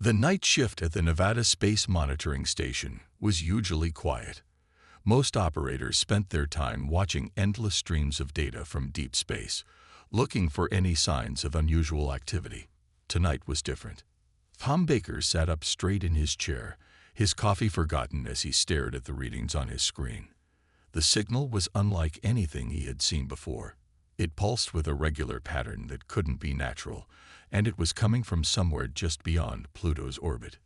The night shift at the Nevada Space Monitoring Station was usually quiet. Most operators spent their time watching endless streams of data from deep space, looking for any signs of unusual activity. Tonight was different. Tom Baker sat up straight in his chair, his coffee forgotten as he stared at the readings on his screen. The signal was unlike anything he had seen before. It pulsed with a regular pattern that couldn't be natural, and it was coming from somewhere just beyond Pluto's orbit.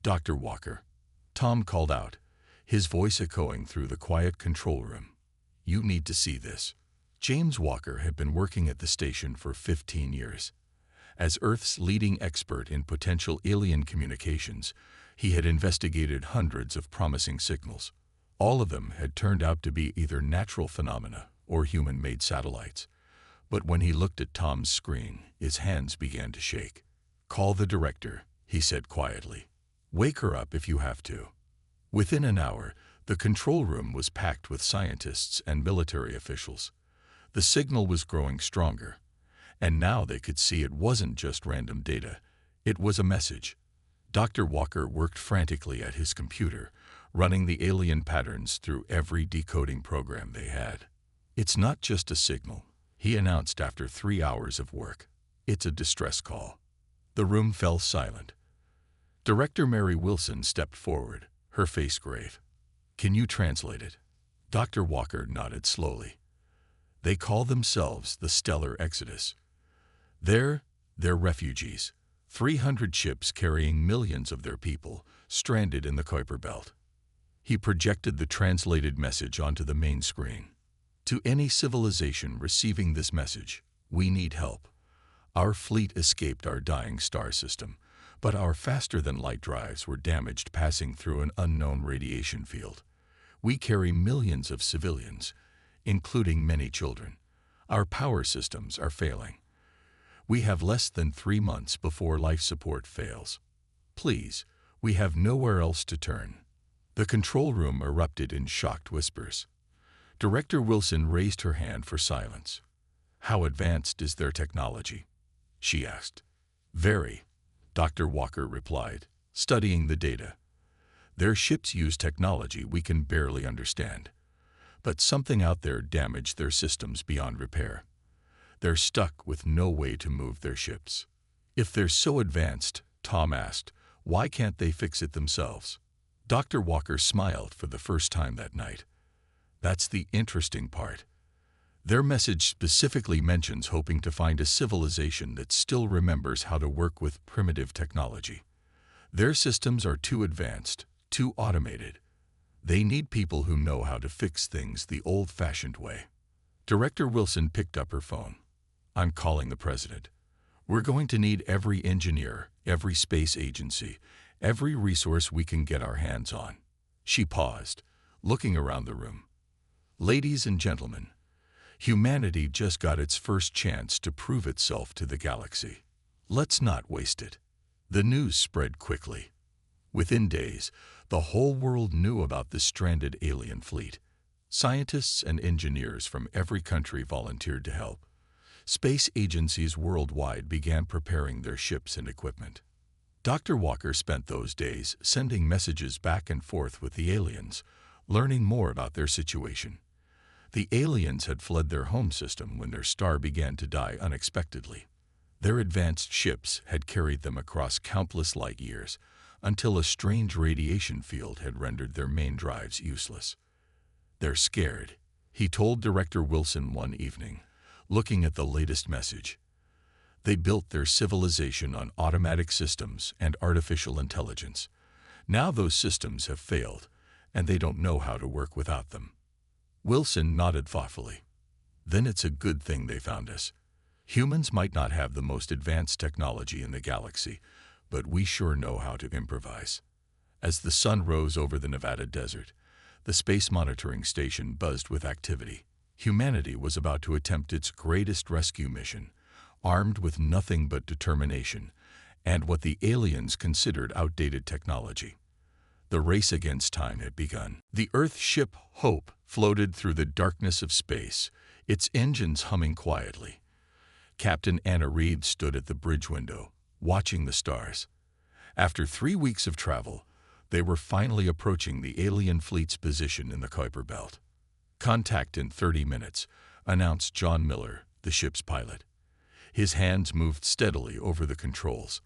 "Dr. Walker," Tom called out, his voice echoing through the quiet control room. "You need to see this." James Walker had been working at the station for 15 years. As Earth's leading expert in potential alien communications, he had investigated hundreds of promising signals. All of them had turned out to be either natural phenomena or human-made satellites. But when he looked at Tom's screen, his hands began to shake. "Call the director," he said quietly. "Wake her up if you have to." Within an hour, the control room was packed with scientists and military officials. The signal was growing stronger, and now they could see it wasn't just random data. It was a message. Dr. Walker worked frantically at his computer, running the alien patterns through every decoding program they had. "It's not just a signal," he announced after 3 hours of work. "It's a distress call." The room fell silent. Director Mary Wilson stepped forward, her face grave. "Can you translate it?" Dr. Walker nodded slowly. "They call themselves the Stellar Exodus. They're refugees, 300 ships carrying millions of their people, stranded in the Kuiper Belt." He projected the translated message onto the main screen. "To any civilization receiving this message, we need help. Our fleet escaped our dying star system, but our faster-than-light drives were damaged passing through an unknown radiation field. We carry millions of civilians, including many children. Our power systems are failing. We have less than 3 months before life support fails. Please, we have nowhere else to turn." The control room erupted in shocked whispers. Director Wilson raised her hand for silence. "How advanced is their technology?" she asked. "Very," Dr. Walker replied, studying the data. "Their ships use technology we can barely understand. But something out there damaged their systems beyond repair. They're stuck with no way to move their ships." "If they're so advanced," Tom asked, "why can't they fix it themselves?" Dr. Walker smiled for the first time that night. "That's the interesting part. Their message specifically mentions hoping to find a civilization that still remembers how to work with primitive technology. Their systems are too advanced, too automated. They need people who know how to fix things the old-fashioned way." Director Wilson picked up her phone. "I'm calling the president. We're going to need every engineer, every space agency, every resource we can get our hands on." She paused, looking around the room. "Ladies and gentlemen, humanity just got its first chance to prove itself to the galaxy. Let's not waste it." The news spread quickly. Within days, the whole world knew about the stranded alien fleet. Scientists and engineers from every country volunteered to help. Space agencies worldwide began preparing their ships and equipment. Dr. Walker spent those days sending messages back and forth with the aliens, learning more about their situation. The aliens had fled their home system when their star began to die unexpectedly. Their advanced ships had carried them across countless light years, until a strange radiation field had rendered their main drives useless. "They're scared," he told Director Wilson one evening, looking at the latest message. "They built their civilization on automatic systems and artificial intelligence. Now those systems have failed, and they don't know how to work without them." Wilson nodded thoughtfully. "Then it's a good thing they found us. Humans might not have the most advanced technology in the galaxy, but we sure know how to improvise." As the sun rose over the Nevada desert, the Space Monitoring Station buzzed with activity. Humanity was about to attempt its greatest rescue mission, armed with nothing but determination and what the aliens considered outdated technology. The race against time had begun. The Earth ship Hope floated through the darkness of space, its engines humming quietly. Captain Anna Reed stood at the bridge window, watching the stars. After 3 weeks of travel, they were finally approaching the alien fleet's position in the Kuiper Belt. "Contact in 30 minutes, announced John Miller, the ship's pilot. His hands moved steadily over the controls.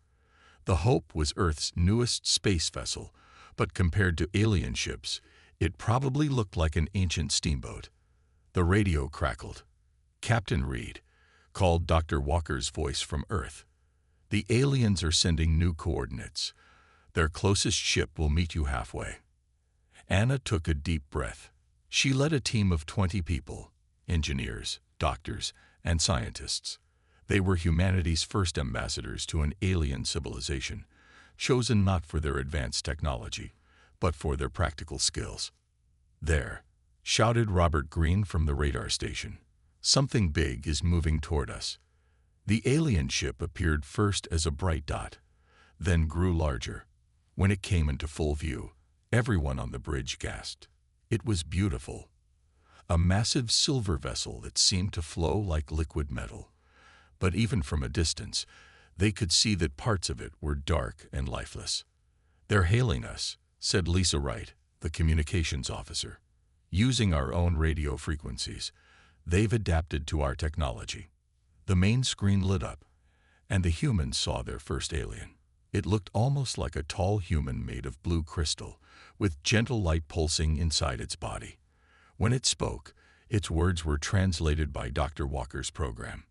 The Hope was Earth's newest space vessel, but compared to alien ships, it probably looked like an ancient steamboat. The radio crackled. "Captain Reed," called Dr. Walker's voice from Earth. "The aliens are sending new coordinates. Their closest ship will meet you halfway." Anna took a deep breath. She led a team of 20 people, engineers, doctors, and scientists. They were humanity's first ambassadors to an alien civilization, chosen not for their advanced technology, but for their practical skills. "There," shouted Robert Green from the radar station. "Something big is moving toward us." The alien ship appeared first as a bright dot, then grew larger. When it came into full view, everyone on the bridge gasped. It was beautiful. A massive silver vessel that seemed to flow like liquid metal. But even from a distance, they could see that parts of it were dark and lifeless. "They're hailing us," said Lisa Wright, the communications officer. "Using our own radio frequencies, they've adapted to our technology." The main screen lit up, and the humans saw their first alien. It looked almost like a tall human made of blue crystal, with gentle light pulsing inside its body. When it spoke, its words were translated by Dr. Walker's program.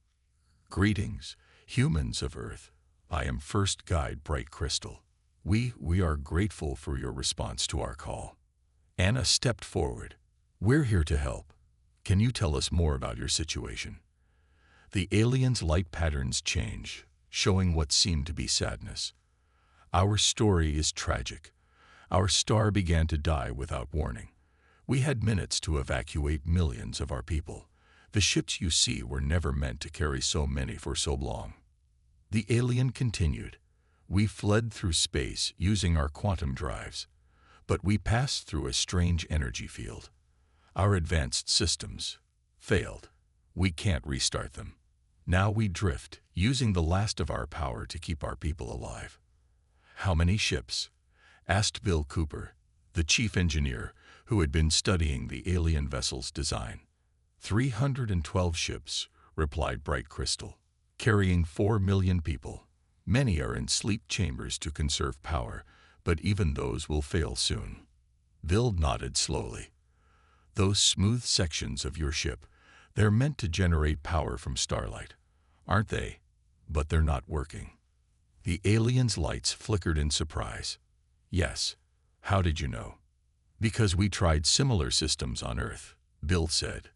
"Greetings, humans of Earth. I am First Guide Bright Crystal. We are grateful for your response to our call." Anna stepped forward. "We're here to help. Can you tell us more about your situation?" The aliens' light patterns changed, showing what seemed to be sadness. "Our story is tragic. Our star began to die without warning. We had minutes to evacuate millions of our people. The ships you see were never meant to carry so many for so long." The alien continued. "We fled through space using our quantum drives, but we passed through a strange energy field. Our advanced systems failed. We can't restart them. Now we drift, using the last of our power to keep our people alive." "How many ships?" asked Bill Cooper, the chief engineer who had been studying the alien vessel's design. 312 ships, replied Bright Crystal, carrying 4 million people. Many are in sleep chambers to conserve power, but even those will fail soon. Bill nodded slowly. "Those smooth sections of your ship, they're meant to generate power from starlight, aren't they? But they're not working." The alien's lights flickered in surprise. "Yes. How did you know?" "Because we tried similar systems on Earth," Bill said.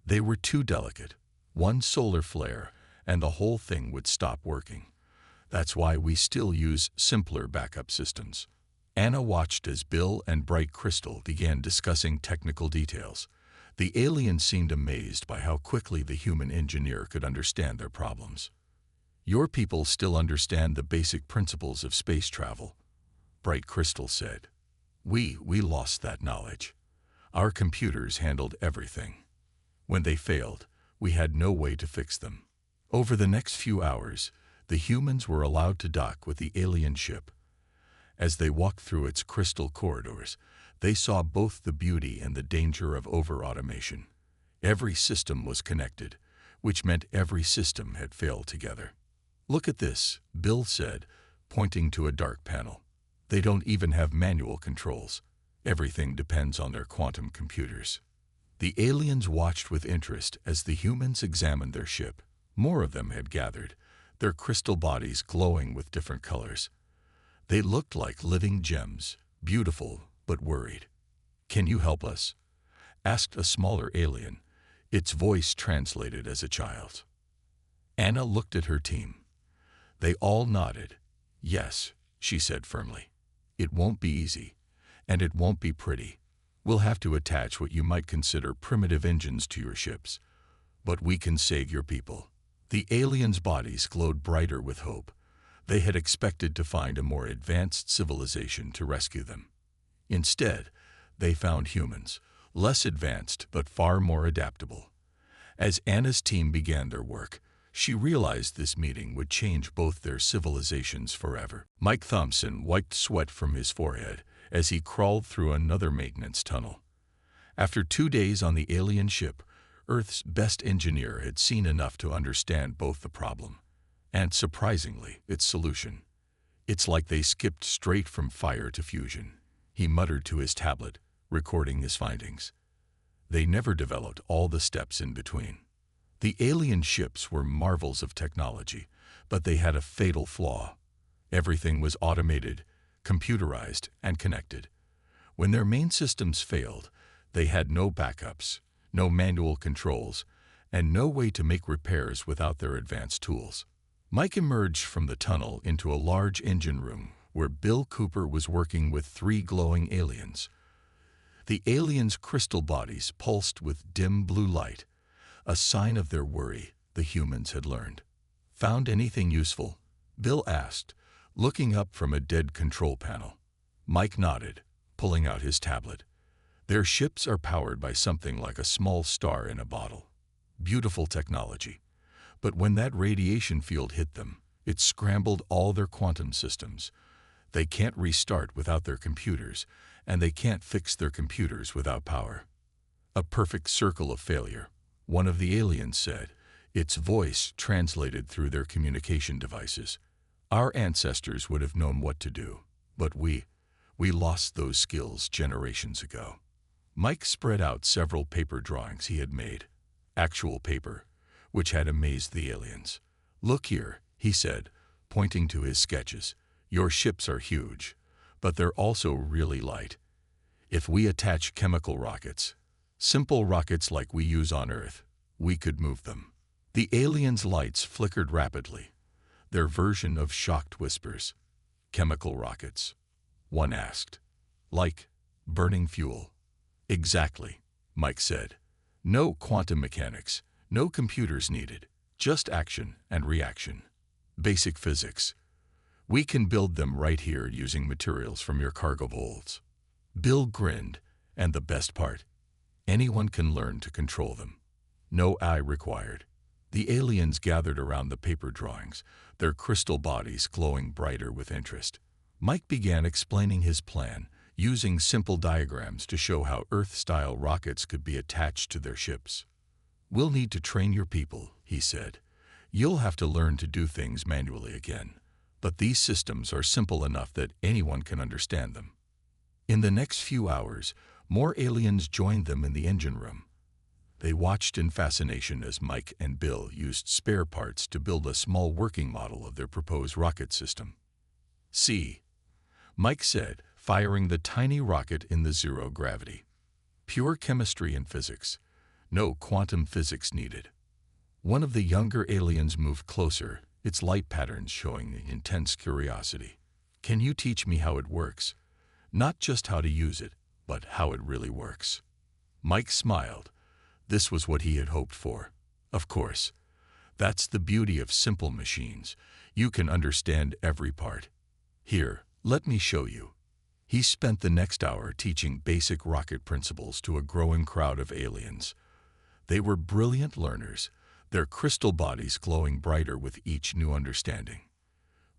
"They were too delicate. One solar flare, and the whole thing would stop working. That's why we still use simpler backup systems." Anna watched as Bill and Bright Crystal began discussing technical details. The alien seemed amazed by how quickly the human engineer could understand their problems. "Your people still understand the basic principles of space travel," Bright Crystal said. We lost that knowledge. Our computers handled everything. When they failed, we had no way to fix them." Over the next few hours, the humans were allowed to dock with the alien ship. As they walked through its crystal corridors, they saw both the beauty and the danger of over-automation. Every system was connected, which meant every system had failed together. "Look at this," Bill said, pointing to a dark panel. "They don't even have manual controls. Everything depends on their quantum computers." The aliens watched with interest as the humans examined their ship. More of them had gathered, their crystal bodies glowing with different colors. They looked like living gems, beautiful but worried. "Can you help us?" asked a smaller alien, its voice translated as a child's. Anna looked at her team. They all nodded. "Yes," she said firmly. "It won't be easy, and it won't be pretty. We'll have to attach what you might consider primitive engines to your ships, but we can save your people." The aliens' bodies glowed brighter with hope. They had expected to find a more advanced civilization to rescue them. Instead, they found humans, less advanced but far more adaptable. As Anna's team began their work, She realized this meeting would change both their civilizations forever. Mike Thompson wiped sweat from his forehead as he crawled through another maintenance tunnel. After 2 days on the alien ship, Earth's best engineer had seen enough to understand both the problem and, surprisingly, its solution. "It's like they skipped straight from fire to fusion," he muttered to his tablet, recording his findings. They never developed all the steps in between. The alien ships were marvels of technology, but they had a fatal flaw. Everything was automated, computerized, and connected. When their main systems failed, they had no backups, no manual controls, and no way to make repairs without their advanced tools. Mike emerged from the tunnel into a large engine room where Bill Cooper was working with 3 glowing aliens. The aliens' crystal bodies pulsed with dim blue light, a sign of their worry the humans had learned. "Found anything useful?" Bill asked, looking up from a dead control panel. Mike nodded, pulling out his tablet. "Their ships are powered by something like a small star in a bottle. Beautiful technology. But when that radiation field hit them, it scrambled all their quantum systems. They can't restart without their computers, and they can't fix their computers without power." "A perfect circle of failure," one of the aliens said, its voice translated through their communication devices. "Our ancestors would have known what to do, but we lost those skills generations ago." Mike spread out several paper drawings he had made, actual paper, which had amazed the aliens. "Look here," he said, pointing to his sketches. "Your ships are huge, but they're also really light. If we attach chemical rockets, simple rockets like we use on Earth, we could move them." The aliens' lights flickered rapidly, their version of shocked whispers. "Chemical rockets?" one asked. "Like burning fuel?" "Exactly," Mike said. "No quantum mechanics, no computers needed, just action and reaction. Basic physics. We can build them right here using materials from your cargo holds." Bill grinned, and the best part, anyone can learn to control them. No eye required. The aliens gathered around the paper drawings, their crystal bodies glowing brighter with interest. Mike began explaining his plan, using simple diagrams to show how Earth-style rockets could be attached to their ships. "We'll need to train your people," he said. "You'll have to learn to do things manually again, but these systems are simple enough that anyone can understand them." In the next few hours, more aliens joined them in the engine room. They watched in fascination as Mike and Bill used spare parts to build a small working model of their proposed rocket system. "See," Mike said, firing the tiny rocket in the zero gravity. "Pure chemistry and physics. No quantum physics needed." One of the younger aliens moved closer, its light patterns showing intense curiosity. "Can you teach me how it works? Not just how to use it, but how it really works." Mike smiled. This was what he had hoped for. "Of course. That's the beauty of simple machines. You can understand every part. Here, let me show you." He spent the next hour teaching basic rocket principles to a growing crowd of aliens. They were brilliant learners, their crystal bodies glowing brighter with each new understanding.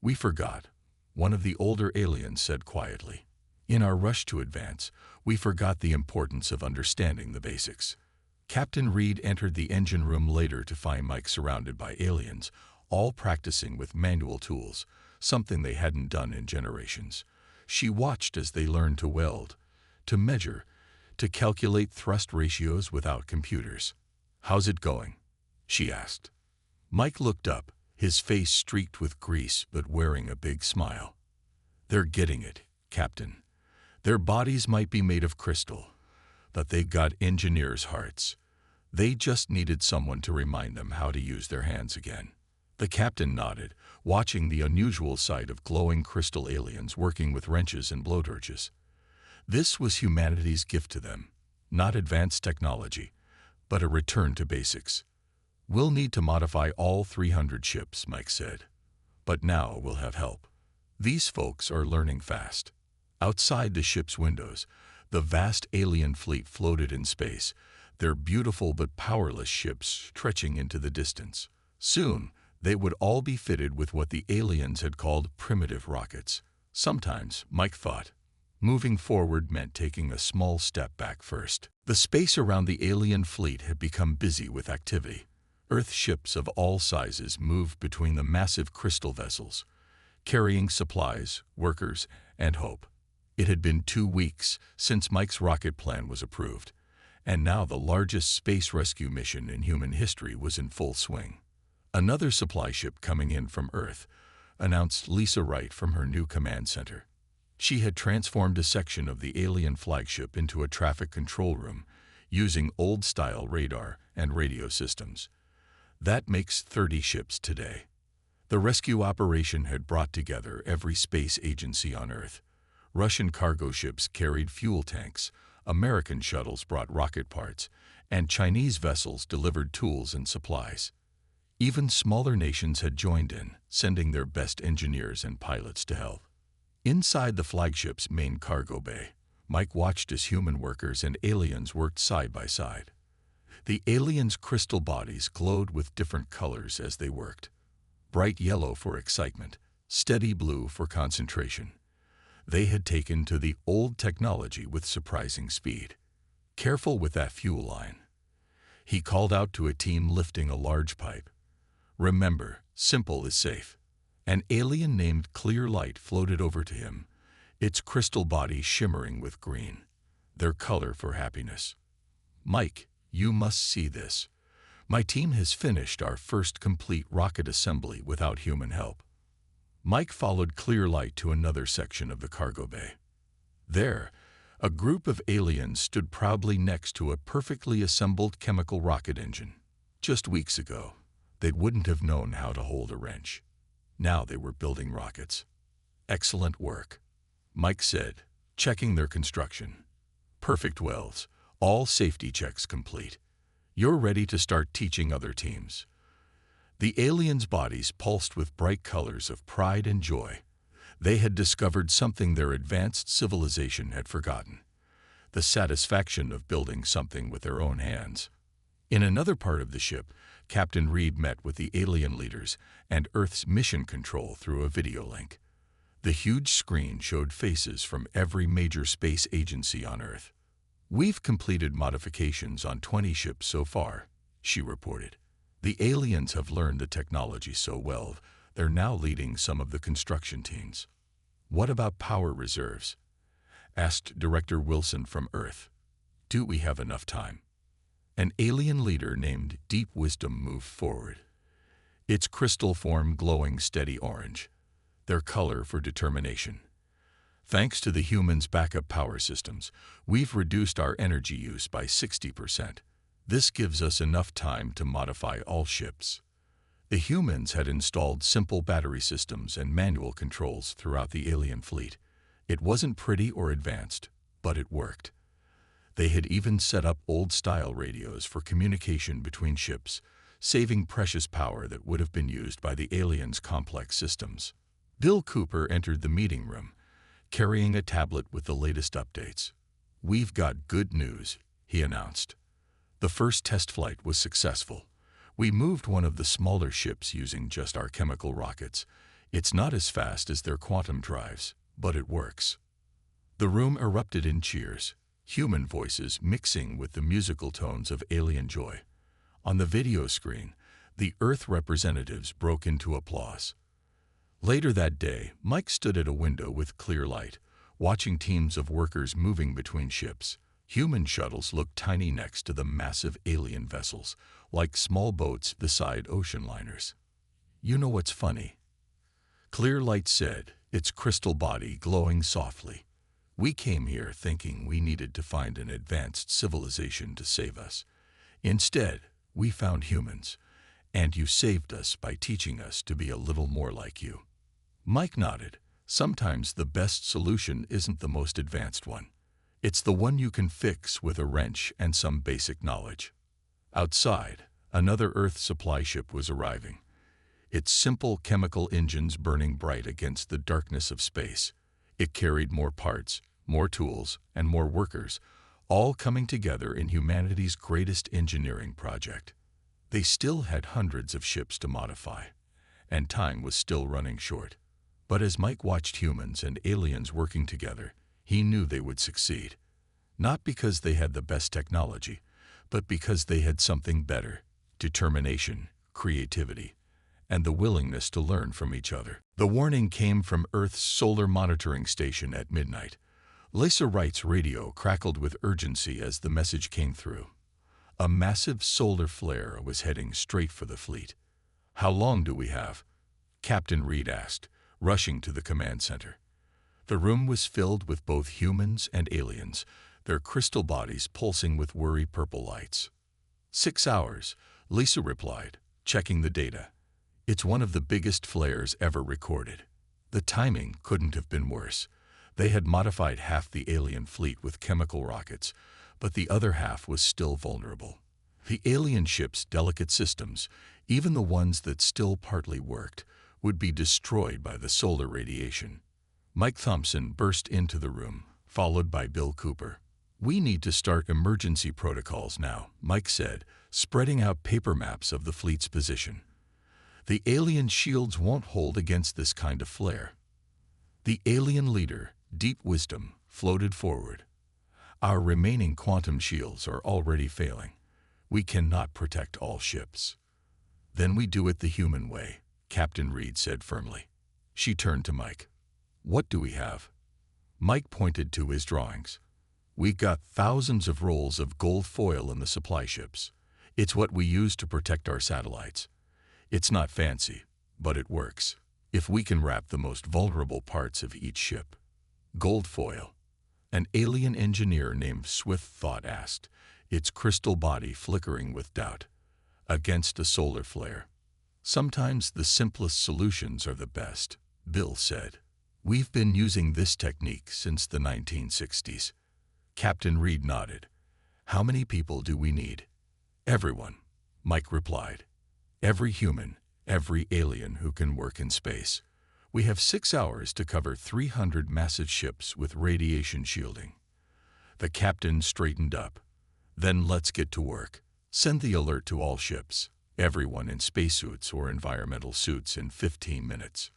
"We forgot," one of the older aliens said quietly. "In our rush to advance, we forgot the importance of understanding the basics." Captain Reed entered the engine room later to find Mike surrounded by aliens, all practicing with manual tools, something they hadn't done in generations. She watched as they learned to weld, to measure, to calculate thrust ratios without computers. "How's it going?" she asked. Mike looked up, his face streaked with grease but wearing a big smile. "They're getting it, Captain. Their bodies might be made of crystal, but they got engineers' hearts. They just needed someone to remind them how to use their hands again." The captain nodded, watching the unusual sight of glowing crystal aliens working with wrenches and blowtorches. This was humanity's gift to them, not advanced technology, but a return to basics. "We'll need to modify all 300 ships," Mike said. "But now we'll have help." These folks are learning fast. Outside the ship's windows, the vast alien fleet floated in space, their beautiful but powerless ships stretching into the distance. Soon, they would all be fitted with what the aliens had called primitive rockets. Sometimes, Mike thought, moving forward meant taking a small step back first. The space around the alien fleet had become busy with activity. Earth ships of all sizes moved between the massive crystal vessels, carrying supplies, workers, and hope. It had been 2 weeks since Mike's rocket plan was approved, and now the largest space rescue mission in human history was in full swing. Another supply ship coming in from Earth, announced Lisa Wright from her new command center. She had transformed a section of the alien flagship into a traffic control room, using old-style radar and radio systems. That makes 30 ships today. The rescue operation had brought together every space agency on Earth. Russian cargo ships carried fuel tanks, American shuttles brought rocket parts, and Chinese vessels delivered tools and supplies. Even smaller nations had joined in, sending their best engineers and pilots to help. Inside the flagship's main cargo bay, Mike watched as human workers and aliens worked side by side. The aliens' crystal bodies glowed with different colors as they worked. Bright yellow for excitement, steady blue for concentration. They had taken to the old technology with surprising speed. "Careful with that fuel line," he called out to a team lifting a large pipe. "Remember, simple is safe." An alien named Clear Light floated over to him, its crystal body shimmering with green, their color for happiness. "Mike, you must see this. My team has finished our first complete rocket assembly without human help." Mike followed Clear Light to another section of the cargo bay. There, a group of aliens stood proudly next to a perfectly assembled chemical rocket engine. Just weeks ago, they wouldn't have known how to hold a wrench. Now they were building rockets. "Excellent work," Mike said, checking their construction. "Perfect welds, all safety checks complete. You're ready to start teaching other teams." The aliens' bodies pulsed with bright colors of pride and joy. They had discovered something their advanced civilization had forgotten: the satisfaction of building something with their own hands. In another part of the ship, Captain Reed met with the alien leaders and Earth's mission control through a video link. The huge screen showed faces from every major space agency on Earth. "We've completed modifications on 20 ships so far," she reported. "The aliens have learned the technology so well, they're now leading some of the construction teams." "What about power reserves?" asked Director Wilson from Earth. "Do we have enough time?" An alien leader named Deep Wisdom moved forward, its crystal form glowing steady orange, their color for determination. "Thanks to the humans' backup power systems, we've reduced our energy use by 60%. This gives us enough time to modify all ships." The humans had installed simple battery systems and manual controls throughout the alien fleet. It wasn't pretty or advanced, but it worked. They had even set up old-style radios for communication between ships, saving precious power that would have been used by the aliens' complex systems. Bill Cooper entered the meeting room, carrying a tablet with the latest updates. "We've got good news," he announced. "The first test flight was successful. We moved one of the smaller ships using just our chemical rockets. It's not as fast as their quantum drives, but it works." The room erupted in cheers, human voices mixing with the musical tones of alien joy. On the video screen, the Earth representatives broke into applause. Later that day, Mike stood at a window with Clear Light, watching teams of workers moving between ships. Human shuttles looked tiny next to the massive alien vessels, like small boats beside ocean liners. "You know what's funny?" Clear Light said, its crystal body glowing softly. "We came here thinking we needed to find an advanced civilization to save us. Instead, we found humans, and you saved us by teaching us to be a little more like you." Mike nodded. Sometimes the best solution isn't the most advanced one. It's the one you can fix with a wrench and some basic knowledge. Outside, another Earth supply ship was arriving, its simple chemical engines burning bright against the darkness of space. It carried more parts, more tools, and more workers, all coming together in humanity's greatest engineering project. They still had hundreds of ships to modify, and time was still running short. But as Mike watched humans and aliens working together, he knew they would succeed. Not because they had the best technology, but because they had something better: determination, creativity, and the willingness to learn from each other. The warning came from Earth's solar monitoring station at midnight. Lisa Wright's radio crackled with urgency as the message came through. A massive solar flare was heading straight for the fleet. "How long do we have?" Captain Reed asked, rushing to the command center. The room was filled with both humans and aliens, their crystal bodies pulsing with worry-purple lights. 6 hours, Lisa replied, checking the data. "It's one of the biggest flares ever recorded." The timing couldn't have been worse. They had modified half the alien fleet with chemical rockets, but the other half was still vulnerable. The alien ships' delicate systems, even the ones that still partly worked, would be destroyed by the solar radiation. Mike Thompson burst into the room, followed by Bill Cooper. "We need to start emergency protocols now," Mike said, spreading out paper maps of the fleet's position. "The alien shields won't hold against this kind of flare." The alien leader, Deep Wisdom, floated forward. "Our remaining quantum shields are already failing. We cannot protect all ships." "Then we do it the human way," Captain Reed said firmly. She turned to Mike. "What do we have?" Mike pointed to his drawings. "We got thousands of rolls of gold foil in the supply ships. It's what we use to protect our satellites. It's not fancy, but it works. If we can wrap the most vulnerable parts of each ship." "Gold foil?" An alien engineer named Swift Thought asked, its crystal body flickering with doubt. "Against a solar flare. Sometimes the simplest solutions are the best," Bill said. "We've been using this technique since the 1960s. Captain Reed nodded. "How many people do we need?" "Everyone," Mike replied. "Every human, every alien who can work in space. We have 6 hours to cover 300 massive ships with radiation shielding." The captain straightened up. "Then let's get to work. Send the alert to all ships. Everyone in spacesuits or environmental suits in 15 minutes."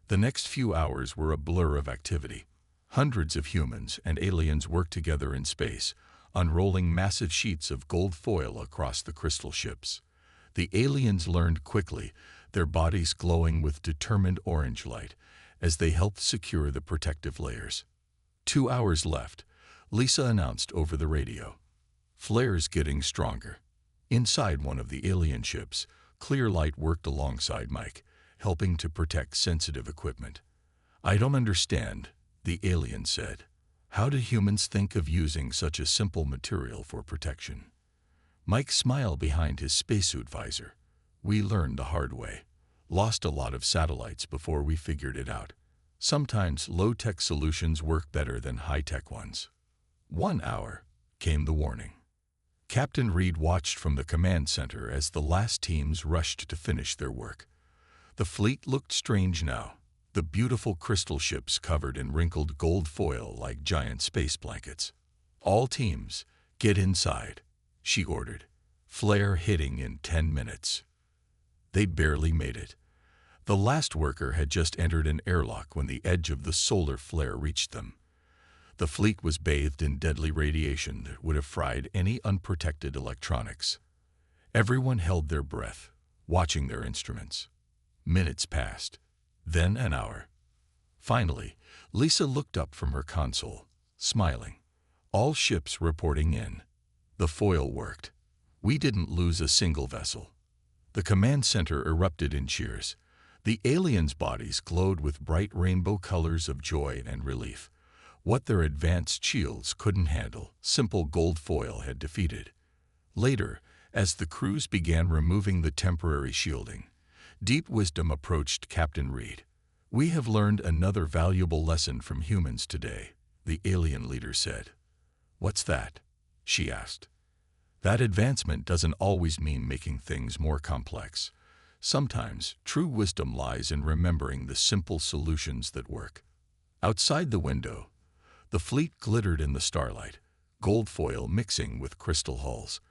The next few hours were a blur of activity. Hundreds of humans and aliens worked together in space, unrolling massive sheets of gold foil across the crystal ships. The aliens learned quickly, their bodies glowing with determined orange light, as they helped secure the protective layers. 2 hours left, Lisa announced over the radio. "Flares getting stronger." Inside one of the alien ships, clear light worked alongside Mike, helping to protect sensitive equipment. "I don't understand," the alien said. "How do humans think of using such a simple material for protection?" Mike smiled behind his spacesuit visor. "We learned the hard way. Lost a lot of satellites before we figured it out. Sometimes low-tech solutions work better than high-tech ones." 1 hour, came the warning. Captain Reed watched from the command center as the last teams rushed to finish their work. The fleet looked strange now, the beautiful crystal ships covered in wrinkled gold foil like giant space blankets. "All teams, get inside," she ordered. "Flare hitting in 10 minutes." They barely made it. The last worker had just entered an airlock when the edge of the solar flare reached them. The fleet was bathed in deadly radiation that would have fried any unprotected electronics. Everyone held their breath, watching their instruments. Minutes passed, then an hour. Finally, Lisa looked up from her console, smiling. "All ships reporting in. The foil worked. We didn't lose a single vessel." The command center erupted in cheers. The aliens' bodies glowed with bright rainbow colors of joy and relief. What their advanced shields couldn't handle, simple gold foil had defeated. Later, as the crews began removing the temporary shielding, Deep Wisdom approached Captain Reed. "We have learned another valuable lesson from humans today," the alien leader said. "What's that?" she asked. "That advancement doesn't always mean making things more complex. Sometimes, true wisdom lies in remembering the simple solutions that work." Outside the window, the fleet glittered in the starlight, gold foil mixing with crystal hulls.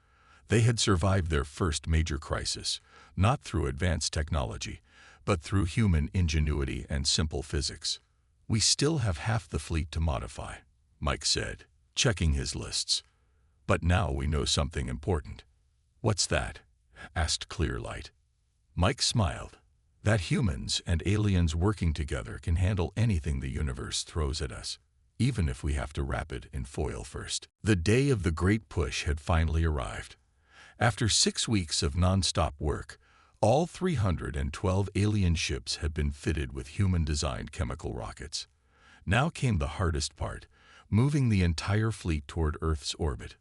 They had survived their first major crisis, not through advanced technology, but through human ingenuity and simple physics. "We still have half the fleet to modify," Mike said, checking his lists. "But now we know something important." "What's that?" asked Clearlight. Mike smiled. "That humans and aliens working together can handle anything the universe throws at us, even if we have to wrap it in foil first." The day of the Great Push had finally arrived. After 6 weeks of non-stop work, all 312 alien ships had been fitted with human-designed chemical rockets. Now came the hardest part, moving the entire fleet toward Earth's orbit.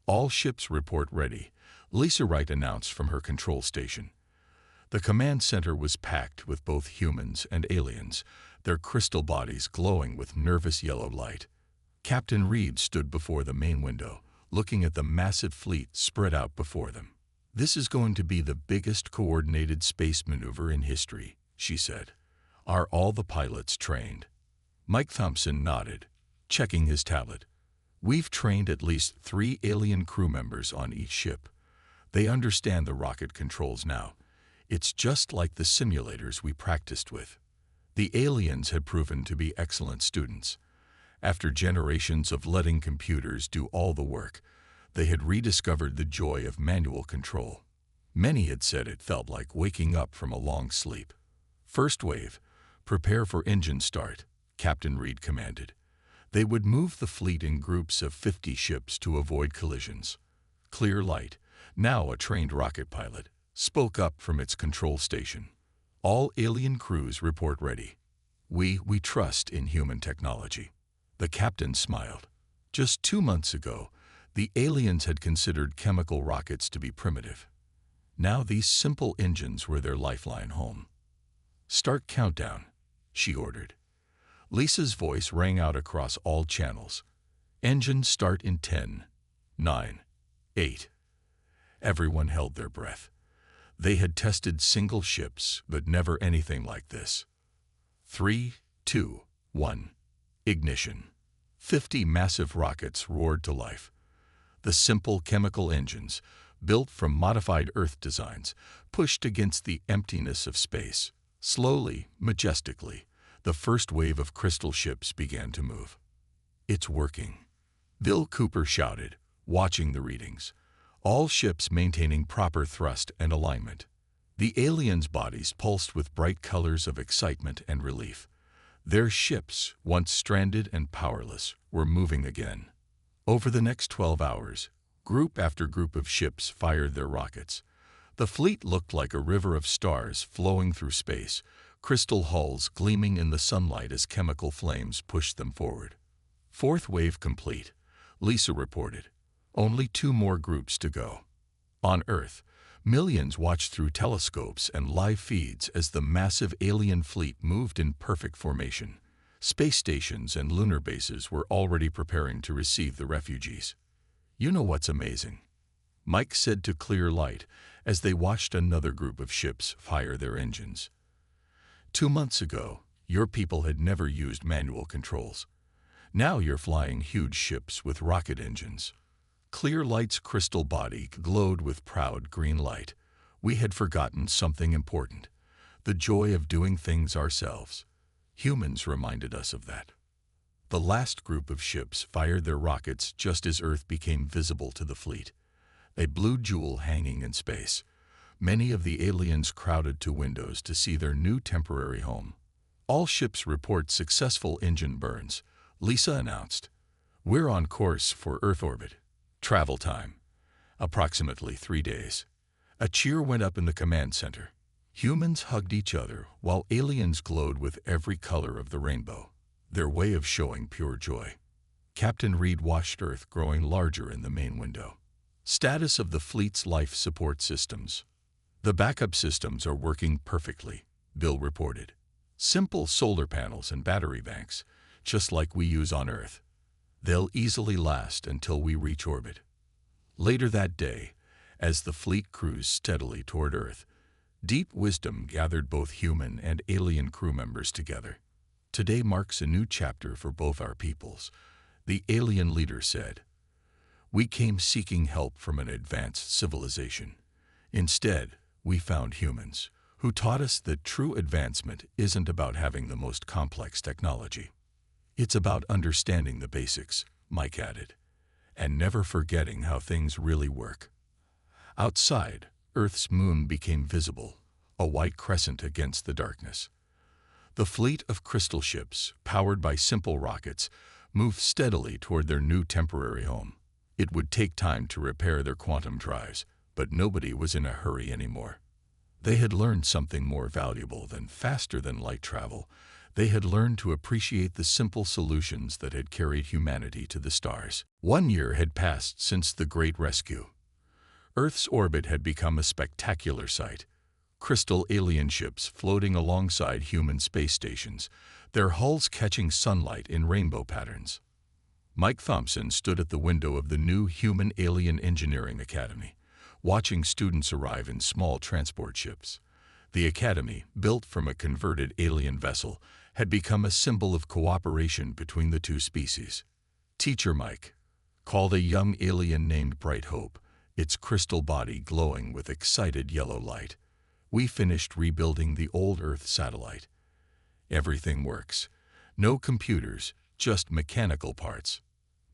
"All ships report ready," Lisa Wright announced from her control station. The command center was packed with both humans and aliens, their crystal bodies glowing with nervous yellow light. Captain Reed stood before the main window, looking at the massive fleet spread out before them. "This is going to be the biggest coordinated space maneuver in history," she said. "Are all the pilots trained?" Mike Thompson nodded, checking his tablet. "We've trained at least 3 alien crew members on each ship. They understand the rocket controls now. It's just like the simulators we practiced with." The aliens had proven to be excellent students. After generations of letting computers do all the work, they had rediscovered the joy of manual control. Many had said it felt like waking up from a long sleep. "First wave, prepare for engine start," Captain Reed commanded. They would move the fleet in groups of 50 ships to avoid collisions. Clearlight, now a trained rocket pilot, spoke up from its control station. "All alien crews report ready. We trust in human technology." The captain smiled. Just 2 months ago, the aliens had considered chemical rockets to be primitive. Now these simple engines were their lifeline home. "Start countdown," she ordered. Lisa's voice rang out across all channels. "Engines start in 10, 9, 8. Everyone held their breath. They had tested single ships, but never anything like this. 3, 2, 1. Ignition. 50 massive rockets roared to life. The simple chemical engines, built from modified Earth designs, pushed against the emptiness of space. Slowly, majestically, the first wave of crystal ships began to move. "It's working," Bill Cooper shouted, watching the readings. All ships maintaining proper thrust and alignment. The aliens' bodies pulsed with bright colors of excitement and relief. Their ships, once stranded and powerless, were moving again. Over the next 12 hours, group after group of ships fired their rockets. The fleet looked like a river of stars flowing through space, crystal hulls gleaming in the sunlight as chemical flames pushed them forward. "Fourth wave complete," Lisa reported. "Only 2 more groups to go." On Earth, millions watched through telescopes and live feeds as the massive alien fleet moved in perfect formation. Space stations and lunar bases were already preparing to receive the refugees. "You know what's amazing?" Mike said to Clearlight as they watched another group of ships fire their engines. 2 months ago, your people had never used manual controls. Now you're flying huge ships with rocket engines. Clearlight's crystal body glowed with proud green light. "We had forgotten something important, the joy of doing things ourselves. Humans reminded us of that." The last group of ships fired their rockets just as Earth became visible to the fleet, a blue jewel hanging in space. Many of the aliens crowded to windows to see their new temporary home. "All ships report successful engine burns," Lisa announced. "We're on course for Earth orbit. Travel time, approximately 3 days." A cheer went up in the command center. Humans hugged each other while aliens glowed with every color of the rainbow, their way of showing pure joy. Captain Reed watched Earth growing larger in the main window. "Status of the fleet's life support systems. The backup systems are working perfectly," Bill reported. "Simple solar panels and battery banks, just like we use on Earth. They'll easily last until we reach orbit." Later that day, as the fleet cruised steadily toward Earth, deep wisdom gathered both human and alien crew members together. "Today marks a new chapter for both our peoples," the alien leader said. We came seeking help from an advanced civilization. Instead, we found humans, who taught us that true advancement isn't about having the most complex technology. It's about understanding the basics, Mike added, and never forgetting how things really work. Outside, Earth's moon became visible, a white crescent against the darkness. The fleet of crystal ships, powered by simple rockets, moved steadily toward their new temporary home. It would take time to repair their quantum drives, but nobody was in a hurry anymore. They had learned something more valuable than faster than light travel. They had learned to appreciate the simple solutions that had carried humanity to the stars. 1 year had passed since the Great Rescue. Earth's orbit had become a spectacular sight. Crystal alien ships floating alongside human space stations, their hulls catching sunlight in rainbow patterns. Mike Thompson stood at the window of the new Human Alien Engineering Academy, watching students arrive in small transport ships. The academy, built from a converted alien vessel, had become a symbol of cooperation between the two species. Teacher Mike called a young alien named Bright Hope, its crystal body glowing with excited yellow light. We finished rebuilding the old Earth satellite. Everything works. No computers, just mechanical parts.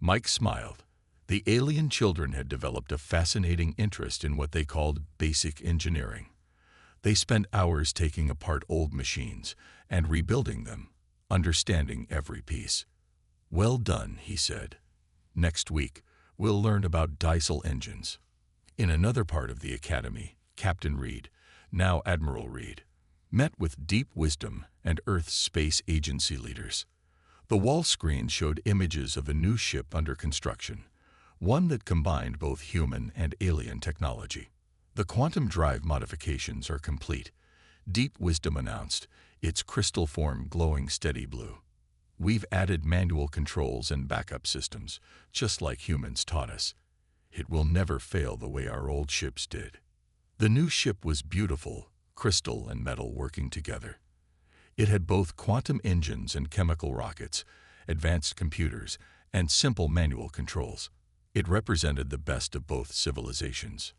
Mike smiled. The alien children had developed a fascinating interest in what they called basic engineering. They spent hours taking apart old machines and rebuilding them, understanding every piece. Well done, he said. Next week, we'll learn about diesel engines. In another part of the academy, Captain Reed, now Admiral Reed, met with deep wisdom and Earth's space agency leaders. The wall screen showed images of a new ship under construction, one that combined both human and alien technology. The quantum drive modifications are complete, Deep Wisdom announced, its crystal form glowing steady blue. We've added manual controls and backup systems, just like humans taught us. It will never fail the way our old ships did. The new ship was beautiful, crystal and metal working together. It had both quantum engines and chemical rockets, advanced computers, and simple manual controls. It represented the best of both civilizations.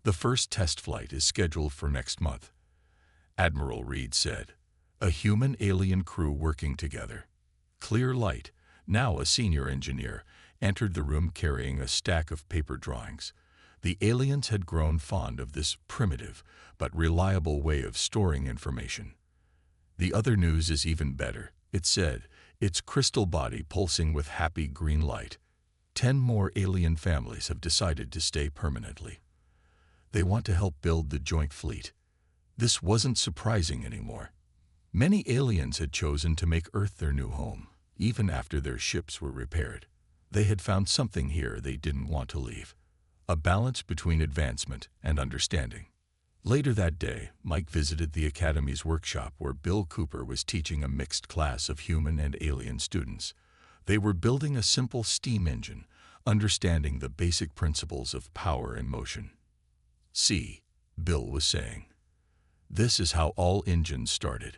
The first test flight is scheduled for next month, Admiral Reed said. A human-alien crew working together. Clear Light, now a senior engineer, entered the room carrying a stack of paper drawings. The aliens had grown fond of this primitive but reliable way of storing information. The other news is even better, it said, its crystal body pulsing with happy green light. 10 more alien families have decided to stay permanently. They want to help build the joint fleet. This wasn't surprising anymore. Many aliens had chosen to make Earth their new home, even after their ships were repaired. They had found something here they didn't want to leave. A balance between advancement and understanding. Later that day, Mike visited the Academy's workshop where Bill Cooper was teaching a mixed class of human and alien students. They were building a simple steam engine, understanding the basic principles of power and motion. See, Bill was saying, this is how all engines started.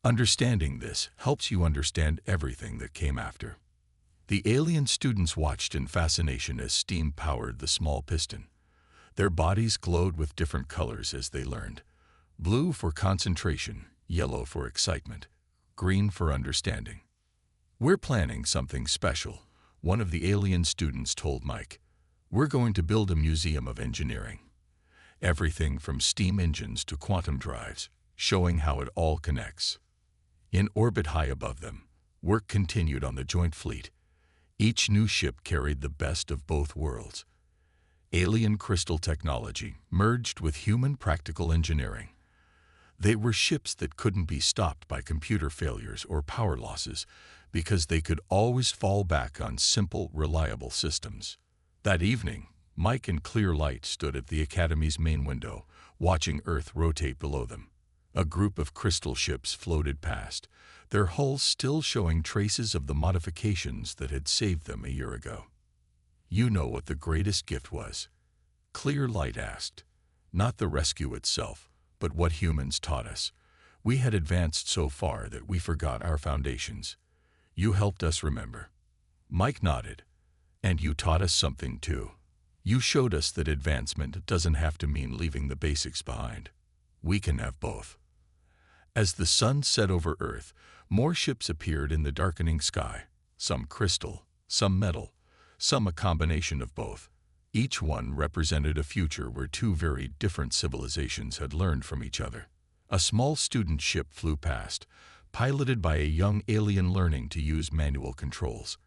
Understanding this helps you understand everything that came after. The alien students watched in fascination as steam powered the small piston. Their bodies glowed with different colors as they learned. Blue for concentration, yellow for excitement, green for understanding. We're planning something special, one of the alien students told Mike. We're going to build a museum of engineering. Everything from steam engines to quantum drives, showing how it all connects. In orbit high above them, work continued on the joint fleet. Each new ship carried the best of both worlds. Alien crystal technology merged with human practical engineering. They were ships that couldn't be stopped by computer failures or power losses because they could always fall back on simple, reliable systems. That evening, Mike and Clear Light stood at the Academy's main window, watching Earth rotate below them. A group of crystal ships floated past, their hulls still showing traces of the modifications that had saved them a year ago. You know what the greatest gift was? Clear Light asked. Not the rescue itself, but what humans taught us. We had advanced so far that we forgot our foundations. You helped us remember. Mike nodded. And you taught us something too. You showed us that advancement doesn't have to mean leaving the basics behind. We can have both. As the sun set over Earth, more ships appeared in the darkening sky, some crystal, some metal, some a combination of both. Each one represented a future where two very different civilizations had learned from each other. A small student ship flew past, piloted by a young alien learning to use manual controls.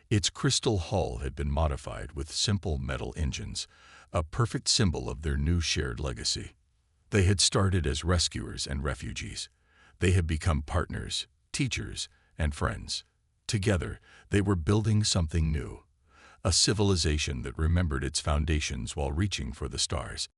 Its crystal hull had been modified with simple metal engines, a perfect symbol of their new shared legacy. They had started as rescuers and refugees. They had become partners, teachers, and friends. Together, they were building something new, a civilization that remembered its foundations while reaching for the stars.